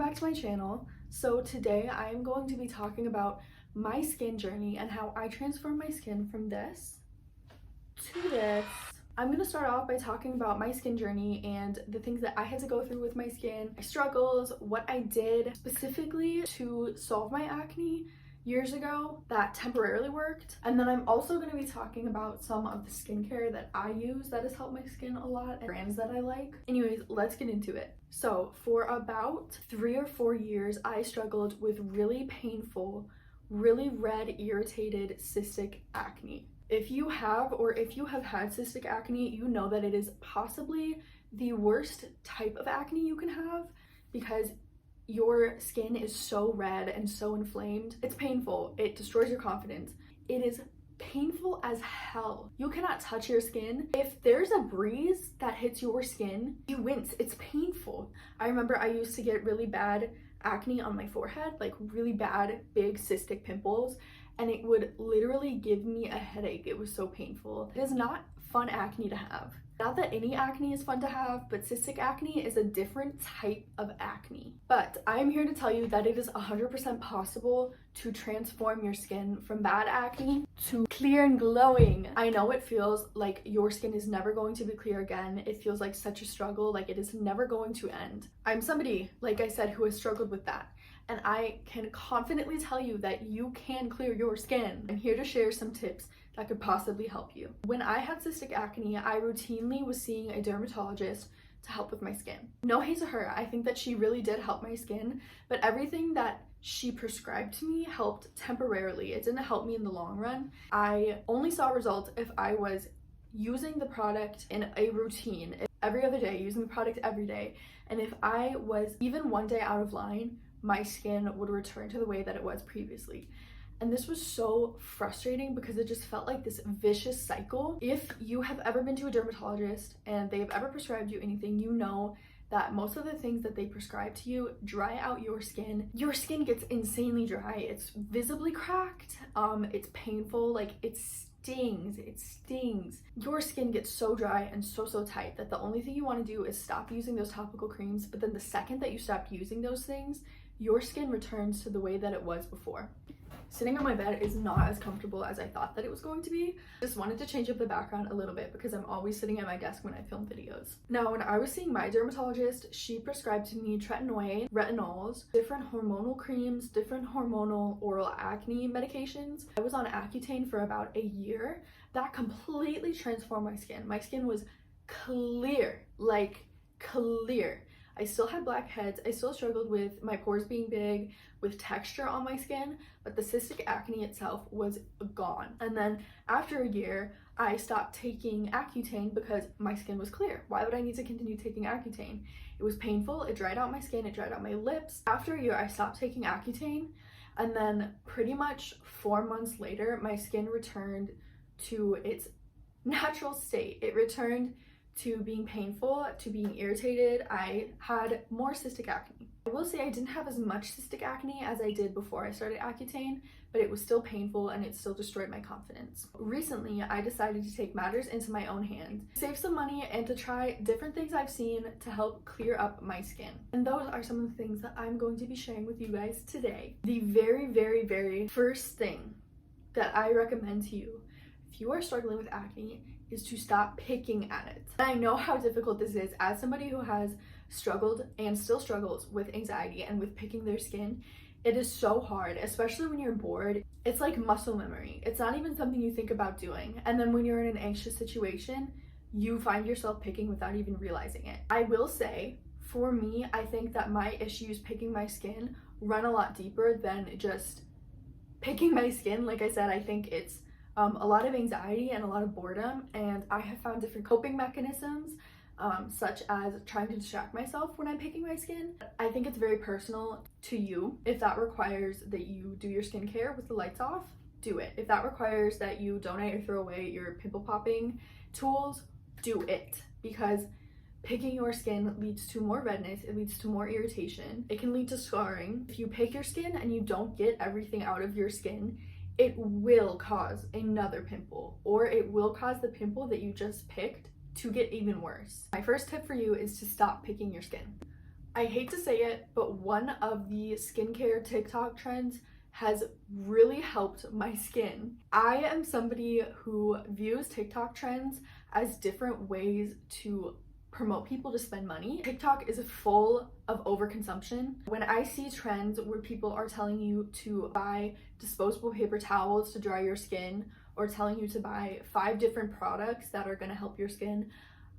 back to my channel. So today I am going to be talking about my skin journey and how I transformed my skin from this to this. I'm going to start off by talking about my skin journey and the things that I had to go through with my skin, my struggles, what I did specifically to solve my acne years ago that temporarily worked. And then I'm also going to be talking about some of the skincare that I use that has helped my skin a lot and brands that I like. Anyways, let's get into it. So for about 3 or 4 years, I struggled with really painful, really red, irritated cystic acne. If you have had cystic acne, you know that it is possibly the worst type of acne you can have because your skin is so red and so inflamed. It's painful. It destroys your confidence. It is painful as hell. You cannot touch your skin. If there's a breeze that hits your skin, you wince. It's painful. I remember I used to get really bad acne on my forehead, like really bad, big cystic pimples, and it would literally give me a headache. It was so painful. It is not fun acne to have. Not that any acne is fun to have, but cystic acne is a different type of acne. But I'm here to tell you that it is 100% possible to transform your skin from bad acne to clear and glowing. I know it feels like your skin is never going to be clear again. It feels like such a struggle, like it is never going to end. I'm somebody, like I said, who has struggled with that. And I can confidently tell you that you can clear your skin. I'm here to share some tips that could possibly help you. When I had cystic acne, I routinely was seeing a dermatologist to help with my skin. No hate to her, I think that she really did help my skin, but everything that she prescribed to me helped temporarily. It didn't help me in the long run. I only saw results if I was using the product in a routine, every other day, using the product every day. And if I was even one day out of line, my skin would return to the way that it was previously. And this was so frustrating because it just felt like this vicious cycle. If you have ever been to a dermatologist and they've ever prescribed you anything, you know that most of the things that they prescribe to you dry out your skin. Your skin gets insanely dry. It's visibly cracked. It's painful, like it stings. Your skin gets so dry and so tight that the only thing you want to do is stop using those topical creams, but then the second that you stop using those things, your skin returns to the way that it was before. Sitting on my bed is not as comfortable as I thought that it was going to be. Just wanted to change up the background a little bit because I'm always sitting at my desk when I film videos. Now, when I was seeing my dermatologist, she prescribed to me tretinoin, retinols, different hormonal creams, different hormonal oral acne medications. I was on Accutane for about a year. That completely transformed my skin. My skin was clear, like clear. I still had blackheads. I still struggled with my pores being big, with texture on my skin, but the cystic acne itself was gone. And then after a year, I stopped taking Accutane because my skin was clear. Why would I need to continue taking Accutane? It was painful. It dried out my skin. It dried out my lips. After a year, I stopped taking Accutane, and then pretty much 4 months later, my skin returned to its natural state. It returned to being painful, to being irritated. I had more cystic acne. I will say I didn't have as much cystic acne as I did before I started Accutane, but it was still painful and it still destroyed my confidence. Recently, I decided to take matters into my own hands, save some money, and to try different things I've seen to help clear up my skin. And those are some of the things that I'm going to be sharing with you guys today. The very first thing that I recommend to you, if you are struggling with acne, is to stop picking at it. And I know how difficult this is as somebody who has struggled and still struggles with anxiety and with picking their skin. It is so hard, especially when you're bored. It's like muscle memory. It's not even something you think about doing. And then when you're in an anxious situation, you find yourself picking without even realizing it. I will say, for me, I think that my issues picking my skin run a lot deeper than just picking my skin. Like I said, I think it's a lot of anxiety and a lot of boredom, and I have found different coping mechanisms, such as trying to distract myself when I'm picking my skin. I think it's very personal to you. If that requires that you do your skincare with the lights off, do it. If that requires that you donate or throw away your pimple popping tools, do it, because picking your skin leads to more redness, it leads to more irritation, it can lead to scarring. If you pick your skin and you don't get everything out of your skin, it will cause another pimple, or it will cause the pimple that you just picked to get even worse. My first tip for you is to stop picking your skin. I hate to say it, but one of the skincare TikTok trends has really helped my skin. I am somebody who views TikTok trends as different ways to promote people to spend money. TikTok is full of overconsumption. When I see trends where people are telling you to buy disposable paper towels to dry your skin, or telling you to buy 5 different products that are going to help your skin,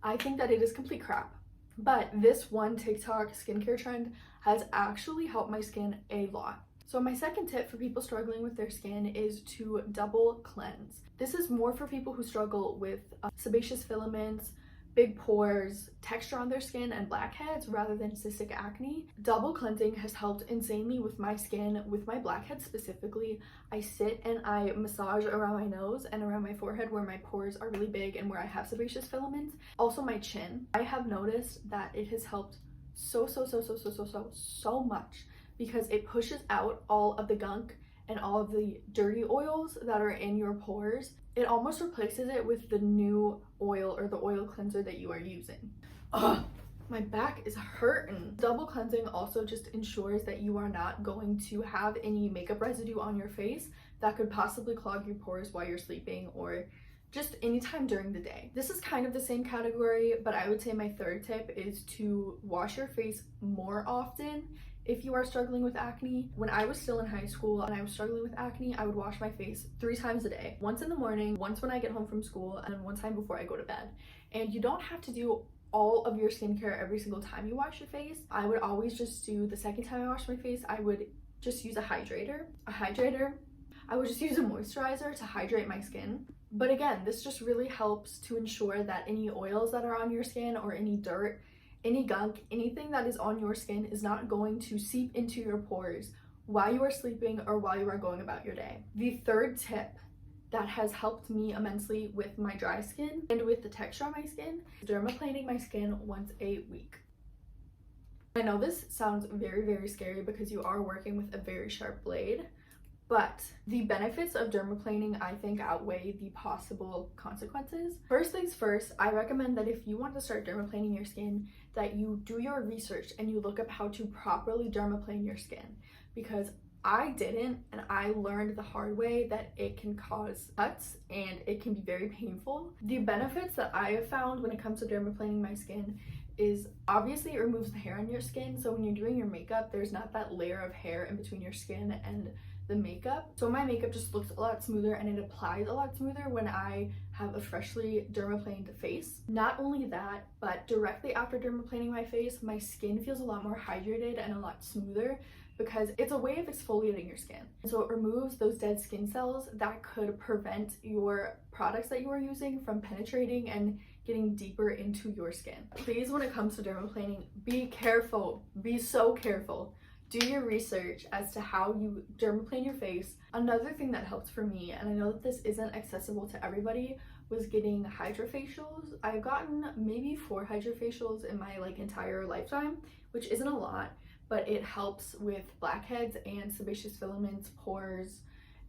I think that it is complete crap. But this one TikTok skincare trend has actually helped my skin a lot. So my second tip for people struggling with their skin is to double cleanse. This is more for people who struggle with sebaceous filaments, big pores, texture on their skin, and blackheads rather than cystic acne. Double cleansing has helped insanely with my skin, with my blackheads specifically. I sit and I massage around my nose and around my forehead where my pores are really big and where I have sebaceous filaments. Also my chin. I have noticed that it has helped so much because it pushes out all of the gunk and all of the dirty oils that are in your pores. It almost replaces it with the new oil or the oil cleanser that you are using. Ugh, my back is hurting. Double cleansing also just ensures that you are not going to have any makeup residue on your face that could possibly clog your pores while you're sleeping or just anytime during the day. This is kind of the same category, but I would say my third tip is to wash your face more often. If you are struggling with acne, when I was still in high school and I was struggling with acne, I would wash my face 3 times a day. Once in the morning, once when I get home from school, and then one time before I go to bed. And you don't have to do all of your skincare every single time you wash your face. I would always just do the second time I wash my face, I would just use a hydrator. I would just use a moisturizer to hydrate my skin. But again, this just really helps to ensure that any oils that are on your skin or any dirt, any gunk, anything that is on your skin is not going to seep into your pores while you are sleeping or while you are going about your day. The third tip that has helped me immensely with my dry skin and with the texture on my skin is dermaplaning my skin once a week. I know this sounds very scary because you are working with a very sharp blade, but the benefits of dermaplaning, I think, outweigh the possible consequences. First things first, I recommend that if you want to start dermaplaning your skin, that you do your research and you look up how to properly dermaplane your skin, because I didn't, and I learned the hard way that it can cause cuts and it can be very painful. The benefits that I have found when it comes to dermaplaning my skin is obviously it removes the hair on your skin, so when you're doing your makeup, there's not that layer of hair in between your skin and the makeup. So my makeup just looks a lot smoother and it applies a lot smoother when I have a freshly dermaplaned face. Not only that, but directly after dermaplaning my face, my skin feels a lot more hydrated and a lot smoother because it's a way of exfoliating your skin. So it removes those dead skin cells that could prevent your products that you are using from penetrating and getting deeper into your skin. Please, when it comes to dermaplaning, be careful. Be so careful. Do your research as to how you dermaplane your face. Another thing that helped for me, and I know that this isn't accessible to everybody, was getting hydrofacials. I've gotten maybe 4 hydrofacials in my entire lifetime, which isn't a lot, but it helps with blackheads and sebaceous filaments, pores.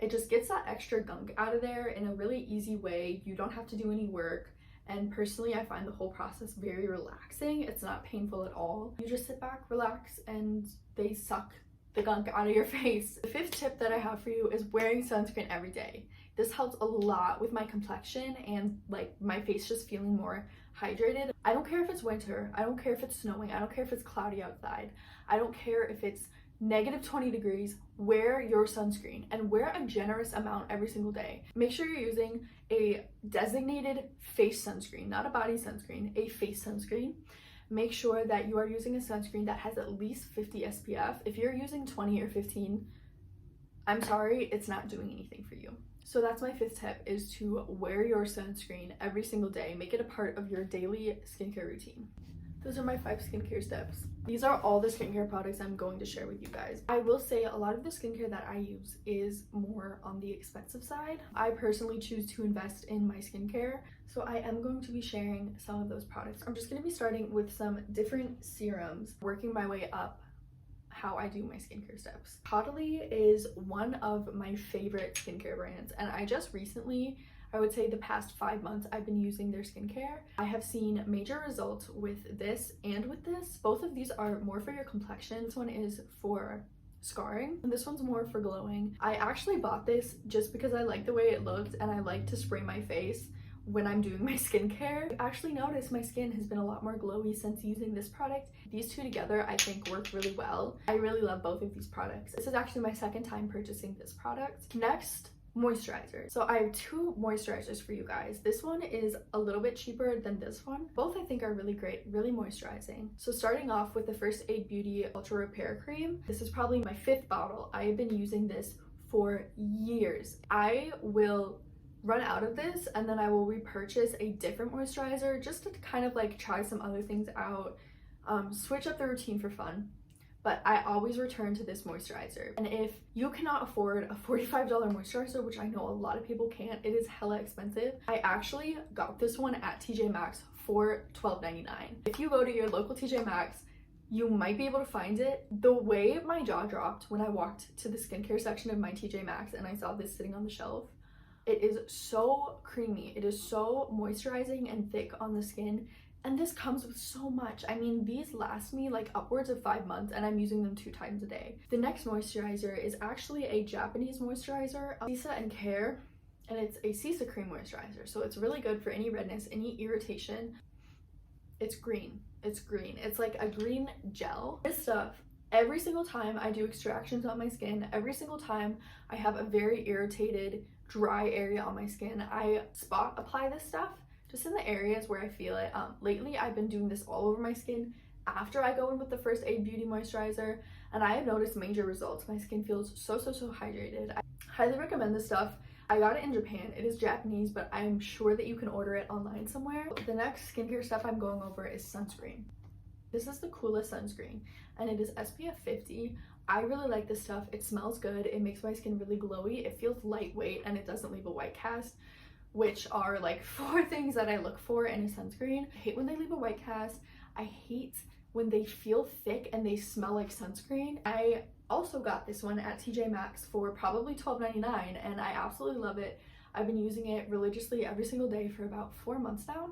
It just gets that extra gunk out of there in a really easy way. You don't have to do any work. And personally, I find the whole process very relaxing. It's not painful at all. You just sit back, relax, and they suck the gunk out of your face. The 5th tip that I have for you is wearing sunscreen every day. This helps a lot with my complexion and my face just feeling more hydrated. I don't care if it's winter. I don't care if it's snowing. I don't care if it's cloudy outside. I don't care if it's -20 degrees. Wear your sunscreen and wear a generous amount every single day. Make sure you're using a designated face sunscreen, not a body sunscreen, a face sunscreen. Make sure that you are using a sunscreen that has at least 50 SPF. If you're using 20 or 15, I'm sorry, it's not doing anything for you. So that's my 5th tip, is to wear your sunscreen every single day. Make it a part of your daily skincare routine. Those are my 5 skincare steps. These are all the skincare products I'm going to share with you guys. I will say a lot of the skincare that I use is more on the expensive side. I personally choose to invest in my skincare, so I am going to be sharing some of those products. I'm just going to be starting with some different serums, working my way up how I do my skincare steps. Caudalie is one of my favorite skincare brands, and I just recently I would say the past 5 months I've been using their skincare. I have seen major results with this and with this. Both of these are more for your complexion. This one is for scarring and this one's more for glowing. I actually bought this just because I like the way it looked and I like to spray my face when I'm doing my skincare. I actually noticed my skin has been a lot more glowy since using this product. These two together I think work really well. I really love both of these products. This is actually my second time purchasing this product. Next, moisturizer. So I have two moisturizers for you guys. This one is a little bit cheaper than this one. Both I think are really great, really moisturizing. So starting off with the First Aid Beauty Ultra Repair Cream. This is probably my 5th bottle. I have been using this for years. I will run out of this and then I will repurchase a different moisturizer just to kind of like try some other things out, switch up the routine for fun. But I always return to this moisturizer. And if you cannot afford a $45 moisturizer, which I know a lot of people can't, it is hella expensive. I actually got this one at TJ Maxx for $12.99. If you go to your local TJ Maxx, you might be able to find it. The way my jaw dropped when I walked to the skincare section of my TJ Maxx and I saw this sitting on the shelf. It is so creamy. It is so moisturizing and thick on the skin. And this comes with so much. I mean, these last me like upwards of 5 months and I'm using them 2 times a day. The next moisturizer is actually a Japanese moisturizer, Sisa and Care, and it's a Sisa cream moisturizer. So it's really good for any redness, any irritation. It's green. It's green. It's like a green gel. This stuff, every single time I do extractions on my skin, every single time I have a very irritated, dry area on my skin, I spot apply this stuff just in the areas where I feel it. Lately I've been doing this all over my skin after I go in with the First Aid Beauty moisturizer, and I have noticed major results. My skin feels so hydrated. I highly recommend this stuff. I got it in Japan. It is Japanese, but I'm sure that you can order it online somewhere. The next skincare stuff I'm going over is sunscreen. This is the coolest sunscreen and it is SPF 50. I really like this stuff. It smells good. It makes my skin really glowy. It feels lightweight and it doesn't leave a white cast, which are like 4 things that I look for in a sunscreen. I hate when they leave a white cast. I hate when they feel thick and they smell like sunscreen. I also got this one at TJ Maxx for probably $12.99 and I absolutely love it. I've been using it religiously every single day for about 4 months now.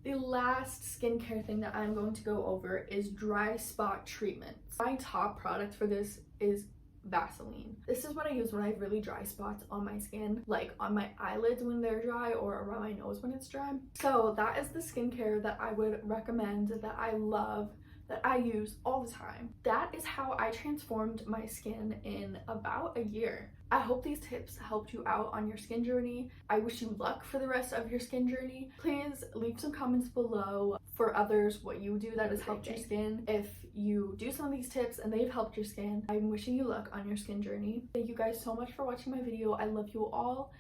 The last skincare thing that I'm going to go over is dry spot treatments. My top product for this is Vaseline. This is what I use when I have really dry spots on my skin, like on my eyelids when they're dry or around my nose when it's dry. So that is the skincare that I would recommend, that I love, that I use all the time. That is how I transformed my skin in about a year. I hope these tips helped you out on your skin journey. I wish you luck for the rest of your skin journey. Please leave some comments below for others what you do that has helped your skin. If you do some of these tips and they've helped your skin, I'm wishing you luck on your skin journey. Thank you guys so much for watching my video. I love you all.